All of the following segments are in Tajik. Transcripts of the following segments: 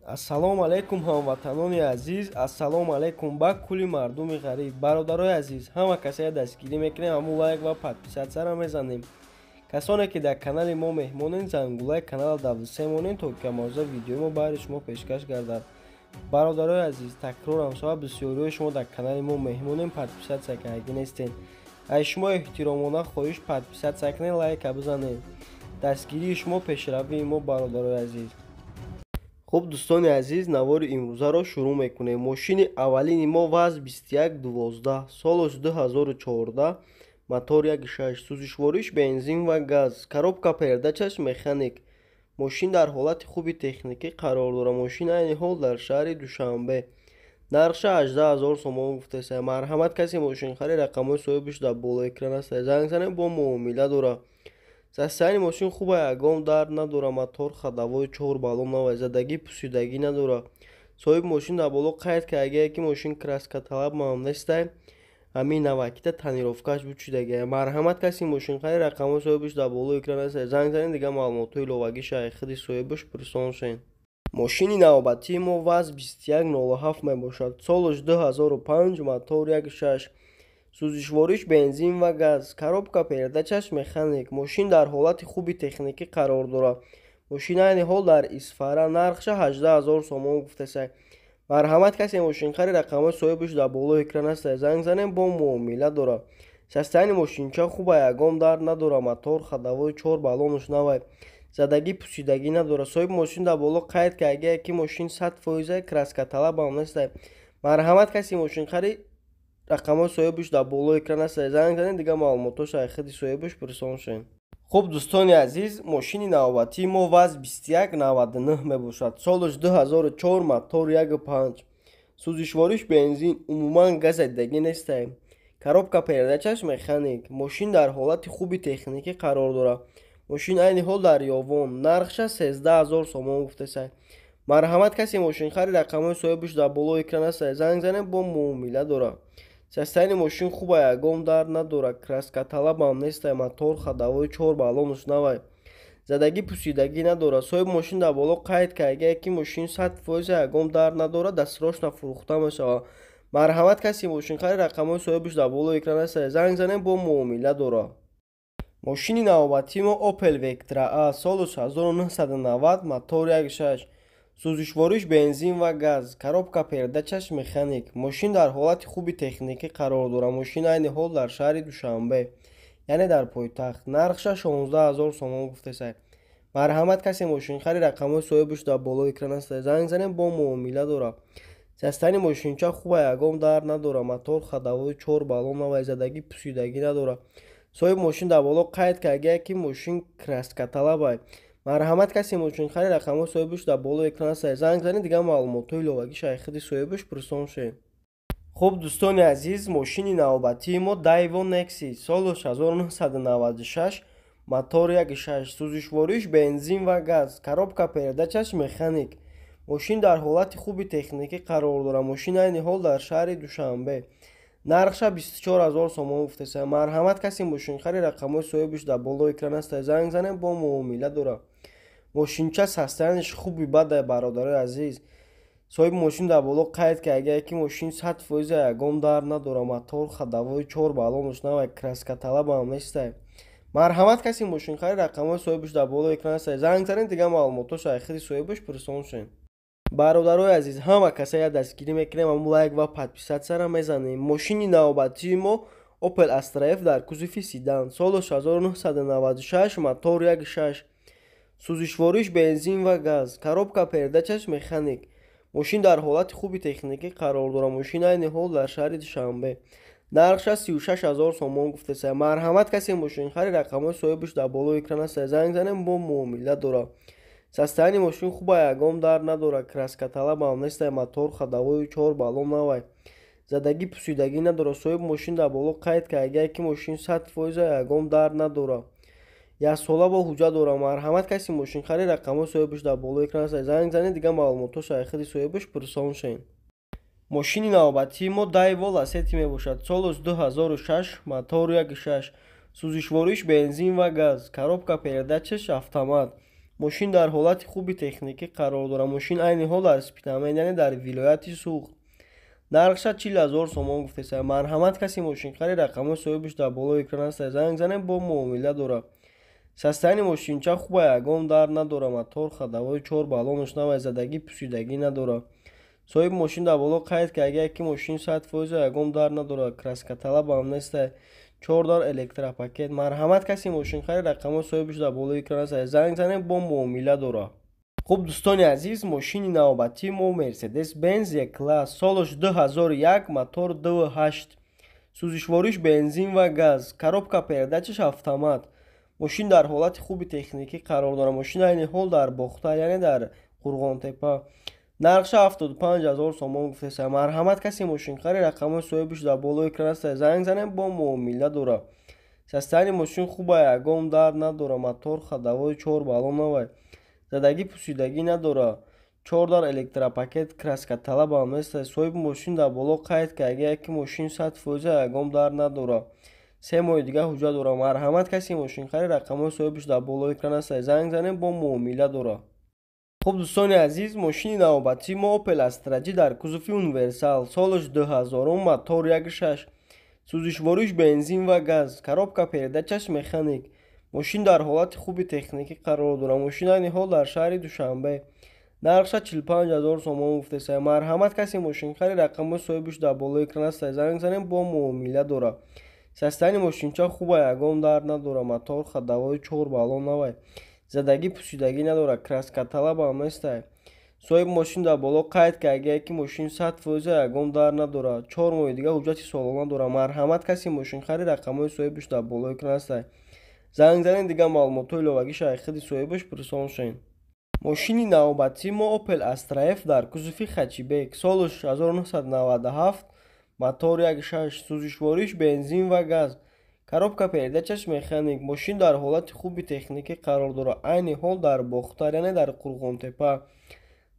ассалому алайкум ҳамватанони азиз, ассалому алайкум ба кулли мардуми ғариб. Бародарои азиз, ҳама касае дастгирӣ мекунем, ҳамун лайк ва подписатсияро мезанем. Касоне ки дар канали мо меҳмонен, зангулаи канала давлисе монем, то ки амаза видеои мо баҳри шумо пешкаш гардад. Бародарои азиз, такрорам шава бисёриҳои шумо дар канали мо меҳмонем, подписатсия карда нестен. аз шумо эҳтиромона хоҳиш подписатсия кунед, лайка бизанед. дастгирии шумо пешравии мо, бародарои азиз. خب دوستان عزیز، نوار امروزه را شروع میکنیم. ماشین اولین ما وز 2112 سالش 2014، موتور 1.6، سوزشواریش بنزین و گاز، коробка передачаш механик. ماشین در حالت خوبی تکنیکی قرار دارد. ماشین این حال در شهر دوشنبه. نرخش 18000 سوم گفته است. مرحمت کسی ماشین خرید رقم صاحبش در بالا اکران است. زنگ زنید با معامله داره. састани мошин хубе, ягон дард надора, мотор ходовой 4 баллон навай, задагӣ пусидагӣ надора. соҳиби мошин дар боло қайд ки агар яки мошин краскаталаб маъмул нестай, ҳамин навакита танировкаш бучидагӣ. марҳамат каси мошин харид рақамои соҳибаш дар боло экран аст. занг занед, дигар маълумотҳои иловагӣ шайхиди соҳибаш пурсон шен. мошини навбатии мо ваз 2107 мебошад. солаш 2005, мотор 1.6, сӯзишвориш бензин ва газ, коробка передачаш механик. мошин дар ҳолати хуби техникӣ қарор дорад. мошин айни ҳол дар исфара. нархша 18000 сомон гуфтаст. марҳамат касе мошин хари рақамои соҳибаш дар боло экран аст. занг занем, бо муомила дорад. состояние мошинча хуб а, ягон дард надорад. мотор ходовой 4 баллонаш навай, задагӣ пусидагӣ надорад. соҳиби мошин дар боло қайд ки агар яки мошин 100% краскаталаб маъмул нест. марҳамат каси мошин хари рақамои соҳибаш дар боло экран аст. занг занед, дигар маълумотҳо шайхиди соҳибаш пурсон шен. хуб дӯстони азиз, мошини навбатии мо ваз 2199 мебошад. солаш 2004, мотор 1.5, сӯзишвориш бензин, умуман газадагӣ нестаем. коробка передачаш механик. мошин дар ҳолати хуби техникӣ қарор дорад. мошин айни ҳол дар ёвон. нархша 13000 сомон гуфтаст. марҳамат каси мошин хари рақамои соҳибаш дар боло экран аст. занг занед, бо муомила дорад. состояние мошин хуб а, ягон дард надорад. краскаталаб маъмул нест. мотор ходовой 4 баллонаш навай, задагӣ пусидагӣ надорад. соҳиби мошин дар боло қайд ки агар яки мошин 100% ягон дард надорад, дастсрочно фурӯхта мешавад. марҳамат каси мошин хари рақамои соҳибаш дар боло экран аст. занг занед, бо муомила дорад. мошини навбатии мо Opel Vectra A, солаш 1990, мотор 1.6, сӯзишвориш бензин ва газ, коробка передачаш механик. мошин дар ҳолати хуби техникӣ қарор дорад. мошин айни ҳол дар шаҳри душанбе, яъне дар пойтахт. нархша 16000 сомон гуфтаст. марҳамат каси мошин хари рақамои соҳибаш дар боло экран аст. занг занед, бо муомила дорад. состояние мошинча хуб а, ягон дард надорад. мотор ходовой 4 баллон навай, задагӣ пусидагӣ надорад. соҳиби мошин дар боло қайд ки агар яки мошин краскаталаб. марҳамат каси мошин хари рақамои соҳибаш дар боло экран аст. занг занед, дигар маълумотҳои иловагӣ шайхиди соҳибаш пурсон шен. хуб дӯстони азиз, мошини навбатии мо Daewoo Nexi, солаш 1996, мотор 1.6, сӯзишвориш бензин ва газ, коробка передачаш механик. мошин дар ҳолати хуби техникӣ қарор дорад. мошин айни ҳол дар шаҳри душанбе. нархша 24000 сомон гуфтаст. марҳамат каси мошин хари рақамои соҳибаш дар боло экран аст. занг занед, бо муомила дорад. мошинча состоянияш хуби бада, бародарои азиз. соҳиби мошин дар боло қайд ки агар яки мошин 100% ягон дард надорад. мотор ходовой 4 баллонаш навай, краскаталаб маъмул нест. марҳамат каси мошин хари рақамои соҳибаш дар боло экран аст. занг занед, дигар маълумотҳо шайхиди соҳибаш пурсон шен. бародарои азиз, ҳама касае дастгирӣ мекунем, ҳамун лайк ва подписатсияро мезанем. мошини навбатии мо Opel Astra F дар кузуфи седан, солаш 1996, мотор 1.6, сӯзишвориш бензин ва газ, коробка передачаш механик. мошин дар ҳолати хуби техникӣ қарор дорад. мошин айни ҳол дар шаҳри душанбе. нархша 36000 сомон гуфтаст. марҳамат каси мошин хари рақамои соҳибаш дар боло экран аст. занг занем, бо муомила дорад. состояние мошин хуб а, ягон дард надорад. краскаталаб маъмул нест. мотор ходовой 4 баллон навай, задагӣ пусидагӣ надорад. соҳиби мошин дар боло қайд ки агар яки мошин 100% ягон дард надорад, яксола бо ҳуҷҷат дорад. марҳамат каси мошин хари рақамои соҳибаш дар боло экран аст. занг занед, дигар маълумотҳо шайхиди соҳибаш пурсон шен. мошини навбатии мо Daewoo Lacetti мебошад. солаш 2006, мотор 1.6, сӯзишвориш бензин ва газ, коробка передачаш автомат. ماشین در حالت خوبی تکنیکی قرار دارد. ماشین عین حال در اسپیتامن یعنی در ولایت سوخت. نرخش 40,000 سومان گفته است. مرحمت کسی ماشین خری رقم صاحبش در بالای اکران است. زنگ زنه با معامله داره. سستانی ماشین چه خوبه، یگام در نداره. موتور خدوای 4 بالونش نوای، زدگی پوسیدگی نداره. صاحب ماشین در بالا قید که اگه یکی ماشین 100% یگام در نداره. کراسکا طلب هم نیست. 4 دار الکترا پاکت. مرحمت کسی ماشین خری رقم صاحبش در بالای اکران است. زنگ زنه با معامله داره. خب دوستان عزیز، ماشین نوبتی ما مرسدس بنز یک کلاس، سالش 2001، موتور 2.8، سوزشواریش بنزین و گاز، коробка передачаш автомат. ماشین در حالت خوبی تکنیکی قرار داره. ماشین این حال در باختر یعنی در قرغانتپه. نرخش 75,000 سومان گفته است. مرحمت کسی ماشین خری رقم صاحبش در بالای اکران است. زنگ زنه با معامله داره. سستانی ماشین خوبه، یگام در نداره. موتور خدوای 4 بالون نوای، زدگی پوسیدگی نداره. 4 دار الکترا پاکت. کراسکا طلب هم نیست. صاحب ماشین در بالا قید که اگه یکی ماشین 100% یگام در نداره. 3 ماه دیگه حجت داره. مرحمت کسی ماشین خری رقم صاحبش در بالای اکران است. زنگ زنه با معامله داره. خب دوستان عزیز، ماشین نوبتی ما اوپل استراجی در کوزوفی اونیورسال، سالش 2000، موتور 1.6، سوزشواریش بنزین و گاز، коробка передачаш مکانیک. ماشین در حالت خوبی تکنیکی قرار داره. ماشین این حال در شهر دوشنبه. نرخش 45,000 سومان گفته است. مرحمت کسی ماشین خری رقم صاحبش در بالای اکران است. زنگ زنه با معامله داره. سستانی ماشین چه خوبه، یگام در نداره. موتور خدوای 4 بالون نوای، زدگی پوسیدگی نداره. کراسکا طلب هم نیست. صاحب ماشین در بالا قید که اگه یکی ماشین 100% یگام در نداره. 4 ماه دیگه حجت سالانه داره. مرحمت کسی ماشین خری رقم صاحبش در بالای اکران است. زنگ زنین دیگه معلومات ایلوگی شایخدی صاحبش پرسان شین. ماشین نوبتی ما اوپل استراف در کوزوفی خچیبک، سالش 1997، موتور 1.6، سوزشواریش بنزین و گاز، коробка передачаш مکانیک. ماشین در حالت خوبی تکنیکی قرار داره. عین حال در باختر یعنی در قرغانتپه.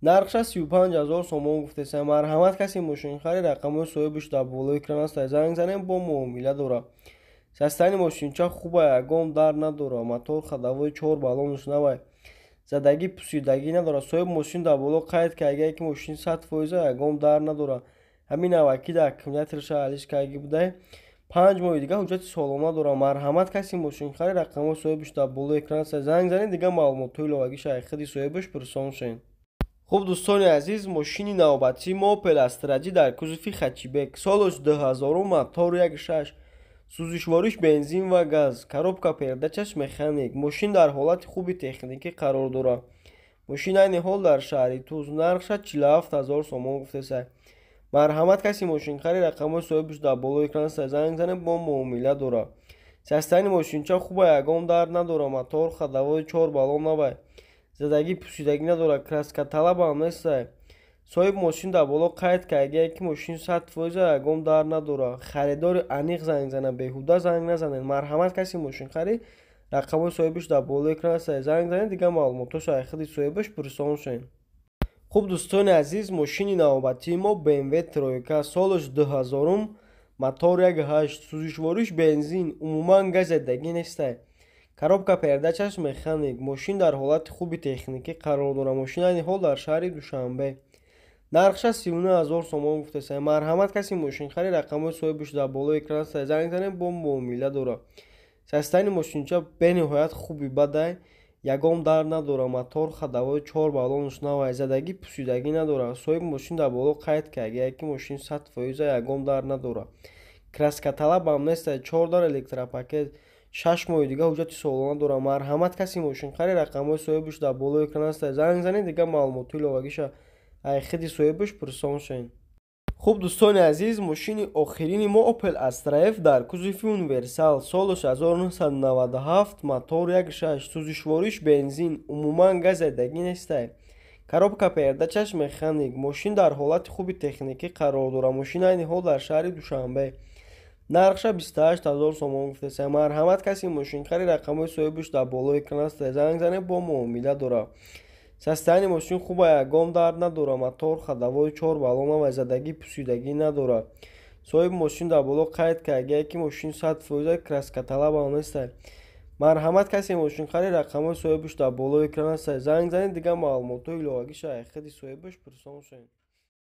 نرخش 35,000 سومان گفته است. مرحمت کسی ماشین خری رقم صاحبش در بالای اکران است. زنگ زنه با معامله داره. سستانی ماشین چه خوبه، یگام در نداره. موتور خدوای 4 بالونش نوای، زدگی پوسیدگی نداره. صاحب ماشین در بالا قید که اگه یکی ماشین 100% یگام در نداره. همین اوکی در اکیومولاتورش حلش که بوده. 5 ماه دیگه حجت سالانه داره. مرحمت کسی ماشین خری رقم صاحبش در بالای اکران است. زنگ زنید دیگه معلومات ایلوگی شایخدی صاحبش پرسان شین. خب دوستان عزیز، ماشین نوبتی ما اوپل استراجی در کوزوفی خچیبک، سالش 2000، موتور 1.6، سوزشواریش بنزین و گاز، коробка передачаш مکانیک. ماشین در حالت خوبی تکنیکی قرار داره. ماشین این حال در شهر توز. نرخش 47,000 سومان گفته است. مرحمت کسی ماشین خری رقم صاحبش در بالای اکران است. زنگ زنه با معامله داره. سستانی ماشین چه خوبه، یگام در نداره. موتور خدوای 4 بالون نوای، زدگی پوسیدگی نداره. کراسکا طلب هم نیست. صاحب ماشین در بالا قید که اگه یکی ماشین 100% یگام در نداره. خریدار انیق زنگ زنه، بیهوده زنگ نزنه. مرحمت کسی ماشین خری رقم صاحبش در بالای اکران است. زنگ زنه دیگه معلومات شایخدی صاحبش پرسان شین. خب دوستان عزیز، ماشین نوبتی ما BMW ترویکا، سالش 2000، موتور 1.8، سوزشواریش بنزین، عموما گاز زدگی نیست. коробка передачаш مکانیک. ماشین در حالت خوبی تکنیکی قرار داره. ماشین این حال در شهر دوشنبه. نرخش 39,000 سومان گفته است. مرحمت کسی ماشین خری رقم صاحبش در بالای اکران است. زنگ زنه با معامله داره. سستانی ماشین چه به نهایت خوبی بده، یگام در نداره. موتور خدوای 4 بالونش نوای، زدگی پوسیدگی نداره. صاحب ماشین در بالا قید که اگه یکی ماشین 100% یگام در نداره. کراسکا طلب هم نیست. 4 دار الکترا پاکت. 6 ماه دیگه حجت سالانه داره. مرحمت کسی ماشین خری رقم صاحبش در بالای اکران است. زنگ زنید دیگه معلومات ایلوگیش خیلی صاحبش پرسان شین. خب دوستان عزیز، ماشین آخرین ما اوپل استراف در کوزوفی اونیورسال، سالش 1997، موتور 1.6، سوزشواریش بنزین، عموما گاز زدگی نیست. коробка передачаш مکانیک. ماشین در حالت خوبی تکنیکی قرار داره. ماشین این حال در شهر دوشنبه. نرخش 28,000 سومان گفته است. مرحمت کسی ماشین خری رقم صاحبش در بالای اکران است. زنگ زنه با معامله داره. سستانی ماشین خوبه، یگام در نداره. موتور خدوای 4 بالون و زدگی پوسیدگی نداره. صاحب ماشین در بالا قید که اگه یکی ماشین 100% کراسکا طلب هم نیست. марҳамат касе мошин хари рақамҳои соҳибаш дар болои экран аст занг занед дигар маълумотҳои иловагӣ шаҳр хиди соҳибаш пурсон шавед.